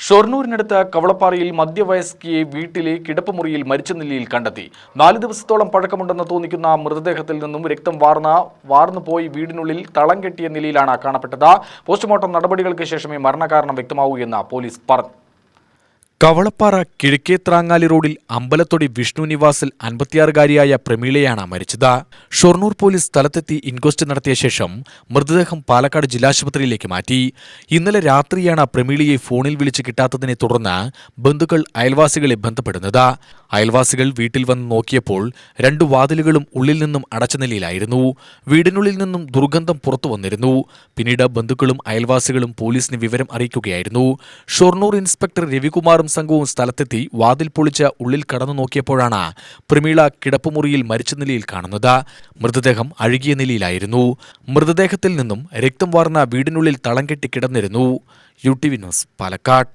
ഷൊർണൂരിനടുത്ത് കവളപ്പാറയിൽ മധ്യവയസ്കയെ വീട്ടിലെ കിടപ്പുമുറിയിൽ മരിച്ച നിലയിൽ കണ്ടെത്തി. 4 ദിവസത്തോളം പഴക്കമുണ്ടെന്ന് തോന്നിക്കുന്ന മൃതദേഹത്തിൽ നിന്നും രക്തം വാർന്നുപോയി വീടിനുള്ളിൽ തളം കെട്ടിയ നിലയിലാണ് കാണപ്പെട്ടത്. പോസ്റ്റ്മോർട്ടം നടപടികൾക്ക് ശേഷമേ മരണകാരണം വ്യക്തമാവൂ എന്ന് പോലീസ് പറഞ്ഞു. കവളപ്പാറ കിഴക്കേത്രാങ്ങാലി റോഡിൽ അമ്പലത്തൊടി വിഷ്ണു നിവാസിൽ 56-കാരിയായ പ്രമീളയാണ് മരിച്ചത്. ഷൊർണൂർ പോലീസ് സ്ഥലത്തെത്തി ഇൻക്വസ്റ്റ് നടത്തിയ ശേഷം മൃതദേഹം പാലക്കാട് ജില്ലാശുപത്രിയിലേക്ക് മാറ്റി. ഇന്നലെ രാത്രിയാണ് പ്രമീളയെ ഫോണിൽ വിളിച്ച് കിട്ടാത്തതിനെ തുടർന്ന് ബന്ധുക്കൾ അയൽവാസികളെ ബന്ധപ്പെടുന്നത്. അയൽവാസികൾ വീട്ടിൽ വന്ന് നോക്കിയപ്പോൾ 2 വാതിലുകളും ഉള്ളിൽ നിന്നും അടച്ച നിലയിലായിരുന്നു. വീടിനുള്ളിൽ നിന്നും ദുർഗന്ധം പുറത്തു വന്നിരുന്നു. പിന്നീട് ബന്ധുക്കളും അയൽവാസികളും പോലീസിന് വിവരം അറിയിക്കുകയായിരുന്നു. ഷൊർണൂർ ഇൻസ്പെക്ടർ രവികുമാറും സംഘവും സ്ഥലത്തെത്തി വാതിൽ പൊളിച്ച് ഉള്ളിൽ കടന്നു നോക്കിയപ്പോഴാണ് പ്രമീള കിടപ്പുമുറിയിൽ മരിച്ച നിലയിൽ കാണുന്നത്. മൃതദേഹം അഴുകിയ നിലയിലായിരുന്നു. മൃതദേഹത്തിൽ നിന്നും രക്തം വാർന്ന വീടിനുള്ളിൽ തളം കെട്ടി കിടന്നിരുന്നു. UTV news, Palakkad.